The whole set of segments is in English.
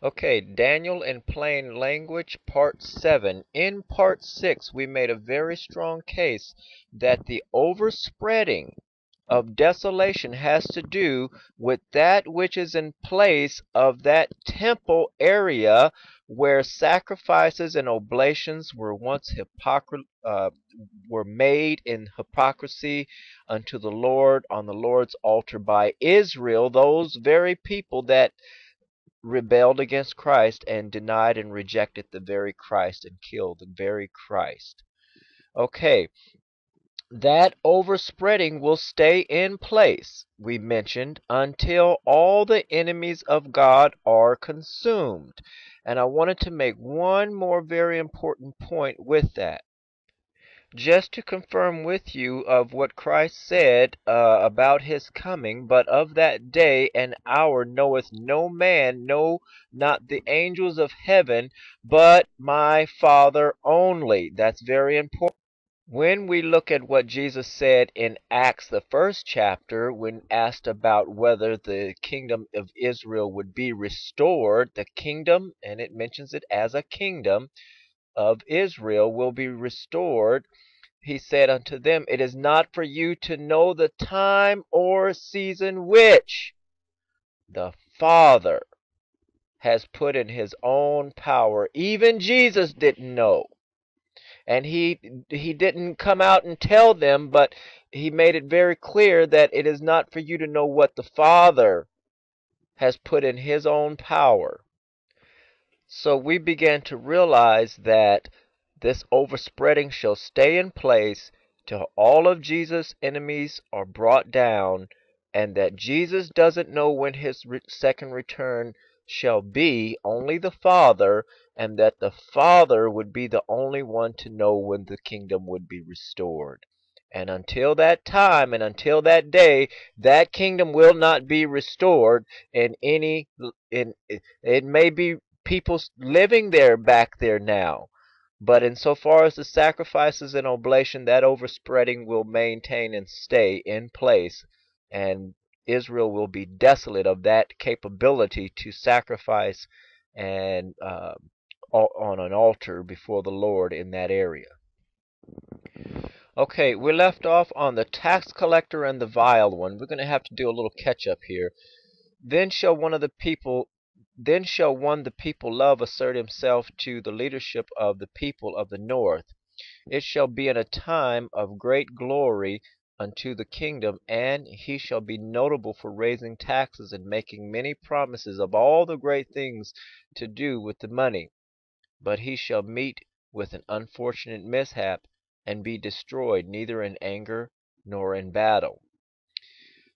Okay, Daniel in Plain Language, Part 7. In Part 6, we made a very strong case that the overspreading of desolation has to do with that which is in place of that temple area where sacrifices and oblations were once were made in hypocrisy unto the Lord on the Lord's altar by Israel, those very people that rebelled against Christ and denied and rejected the very Christ and killed the very Christ. Okay, that overspreading will stay in place, we mentioned, until all the enemies of God are consumed. And I wanted to make one more very important point with that. Just to confirm with you of what Christ said about his coming, but of that day and hour knoweth no man, no, not the angels of heaven, but my Father only. That's very important. When we look at what Jesus said in Acts, the first chapter, when asked about whether the kingdom of Israel would be restored, the kingdom, and it mentions it as a kingdom of Israel, will be restored. He said unto them, It is not for you to know the time or season which the Father has put in his own power. Even Jesus didn't know. And he didn't come out and tell them, but he made it very clear that it is not for you to know what the Father has put in his own power. So we began to realize that this overspreading shall stay in place till all of Jesus' enemies are brought down, and that Jesus doesn't know when his second return shall be, only the Father, and that the Father would be the only one to know when the kingdom would be restored. And until that time and until that day, that kingdom will not be restored in any in it may be people living there back there now. But insofar as the sacrifices and oblation, that overspreading will maintain and stay in place, and Israel will be desolate of that capability to sacrifice and on an altar before the Lord in that area. Okay, we left off on the tax collector and the vile one. We're going to have to do a little catch up here. Then shall one the people love assert himself to the leadership of the people of the north. It shall be in a time of great glory unto the kingdom, and he shall be notable for raising taxes and making many promises of all the great things to do with the money. But he shall meet with an unfortunate mishap, and be destroyed neither in anger nor in battle.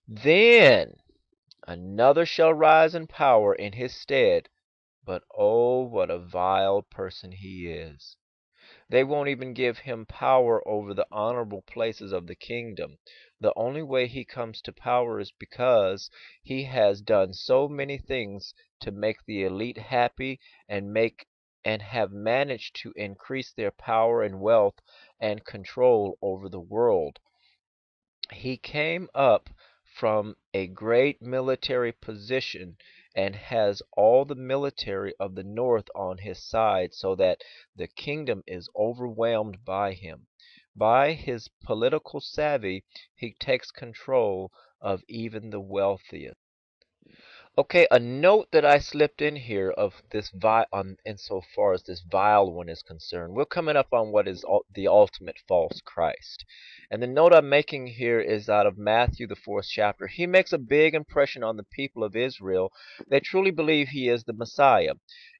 Then another shall rise in power in his stead, but oh, what a vile person he is! They won't even give him power over the honorable places of the kingdom. The only way he comes to power is because he has done so many things to make the elite happy and have managed to increase their power and wealth and control over the world. He came up from a great military position and has all the military of the north on his side, so that the kingdom is overwhelmed by him. By his political savvy, he takes control of even the wealthiest. Okay, a note that I slipped in here of this insofar as this vile one is concerned. We're coming up on what is the ultimate false Christ. And the note I'm making here is out of Matthew, the 4th chapter. He makes a big impression on the people of Israel. They truly believe he is the Messiah.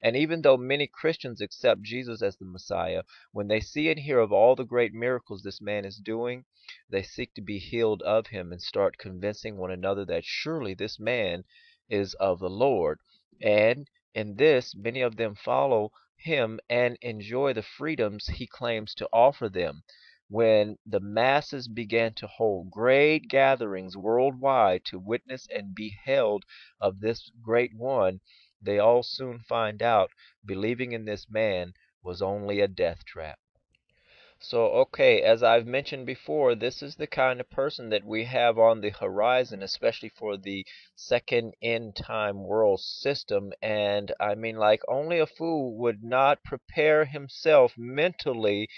And even though many Christians accept Jesus as the Messiah, when they see and hear of all the great miracles this man is doing, they seek to be healed of him and start convincing one another that surely this man is of the Lord. And in this, many of them follow him and enjoy the freedoms he claims to offer them. When the masses began to hold great gatherings worldwide to witness and be held of this great one, they all soon find out believing in this man was only a death trap. So, okay, as I've mentioned before, this is the kind of person that we have on the horizon, especially for the second end time world system. And I mean, like, only a fool would not prepare himself mentally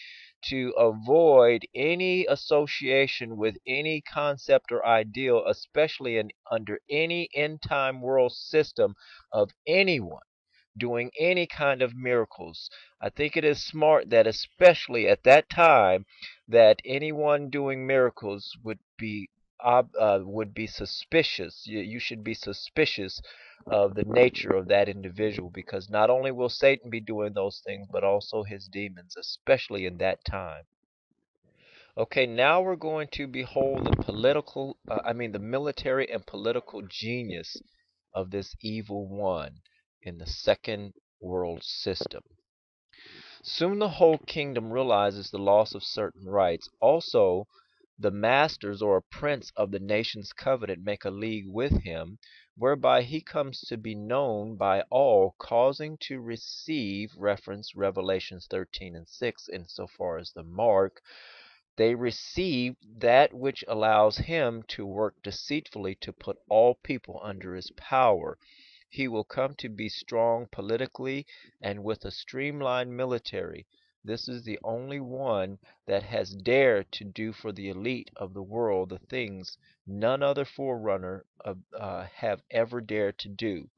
to avoid any association with any concept or ideal, especially under any end time world system of anyone doing any kind of miracles. I think it is smart that especially at that time that anyone doing miracles would be suspicious. You should be suspicious of the nature of that individual because not only will Satan be doing those things, but also his demons, especially in that time. Okay, now we're going to behold the military and political genius of this evil one in the second world system. Soon the whole kingdom realizes the loss of certain rights. Also, the masters or prince of the nation's covenant make a league with him, whereby he comes to be known by all, causing to receive reference Revelations 13 and 6 insofar as the mark they receive that which allows him to work deceitfully to put all people under his power. He will come to be strong politically and with a streamlined military. This is the only one that has dared to do for the elite of the world the things none other forerunner have ever dared to do.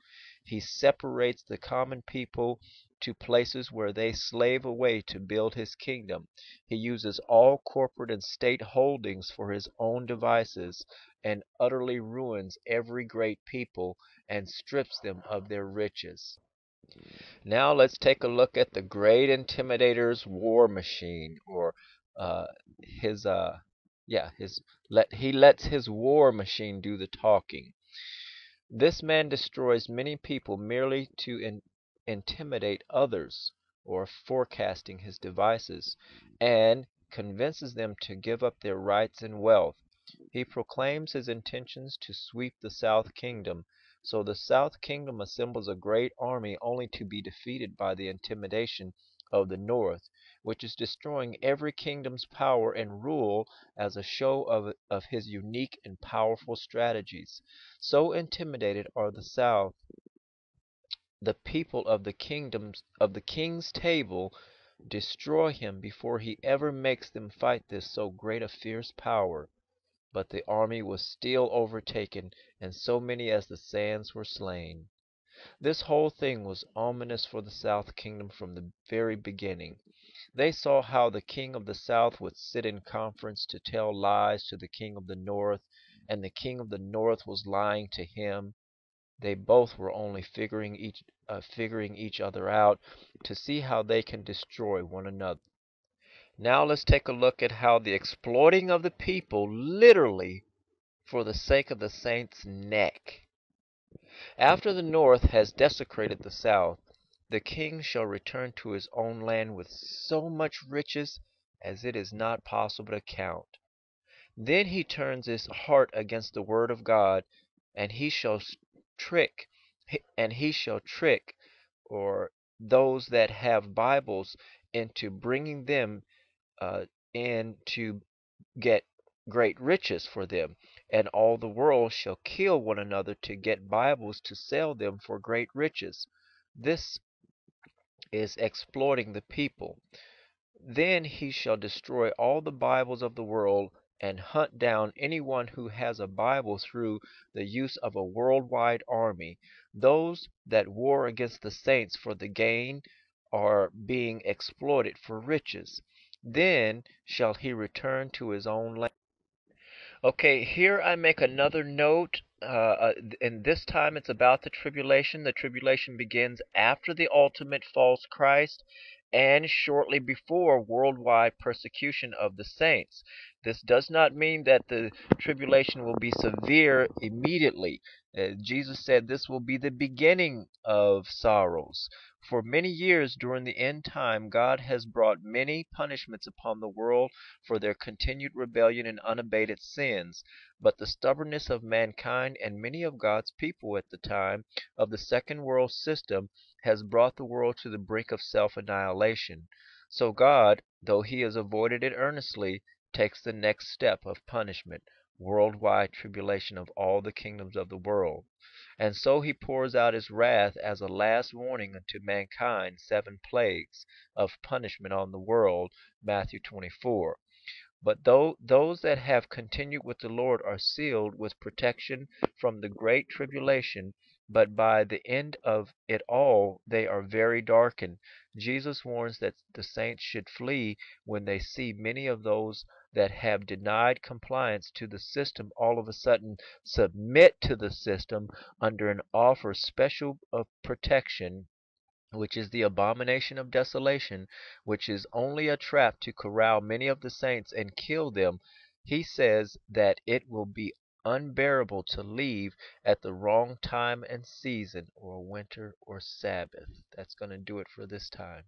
He separates the common people to places where they slave away to build his kingdom. He uses all corporate and state holdings for his own devices and utterly ruins every great people and strips them of their riches. Now let's take a look at the great intimidator's war machine, or uh, his yeah his he lets his war machine do the talking. This man destroys many people merely to intimidate others, or forecasting his devices, and convinces them to give up their rights and wealth. He proclaims his intentions to sweep the South Kingdom, so the South Kingdom assembles a great army only to be defeated by the intimidation of the North, which is destroying every kingdom's power and rule as a show of his unique and powerful strategies. So intimidated are the South, the people of the king's table destroy him before he ever makes them fight this so great a fierce power. But the army was still overtaken, and so many as the sands were slain. This whole thing was ominous for the South Kingdom from the very beginning. They saw how the king of the South would sit in conference to tell lies to the king of the North, and the king of the North was lying to him. They both were only figuring each other out to see how they can destroy one another. Now let's take a look at how the exploiting of the people literally for the sake of the saints' neck. After the North has desecrated the South, the king shall return to his own land with so much riches as it is not possible to count. Then he turns his heart against the word of God, and trick, he shall trick, or those that have Bibles into bringing them in to get great riches for them, and all the world shall kill one another to get Bibles to sell them for great riches. This is exploiting the people. Then he shall destroy all the Bibles of the world and hunt down anyone who has a Bible through the use of a worldwide army. Those that war against the saints for the gain are being exploited for riches. Then shall he return to his own land. Okay, here I make another note, and this time it's about the tribulation. The tribulation begins after the ultimate false Christ and shortly before worldwide persecution of the saints. This does not mean that the tribulation will be severe immediately. Jesus said this will be the beginning of sorrows. For many years during the end time, God has brought many punishments upon the world for their continued rebellion and unabated sins. But the stubbornness of mankind and many of God's people at the time of the Second World System has brought the world to the brink of self-annihilation. So God, though he has avoided it earnestly, takes the next step of punishment, worldwide tribulation of all the kingdoms of the world. And so he pours out his wrath as a last warning unto mankind, 7 plagues of punishment on the world, Matthew 24. But those that have continued with the Lord are sealed with protection from the great tribulation, but by the end of it all they are very darkened. Jesus warns that the saints should flee when they see many of those that have denied compliance to the system all of a sudden submit to the system under an offer special of protection, which is the abomination of desolation, which is only a trap to corral many of the saints and kill them. He says that it will be unbearable to leave at the wrong time and season, or winter or Sabbath. That's going to do it for this time.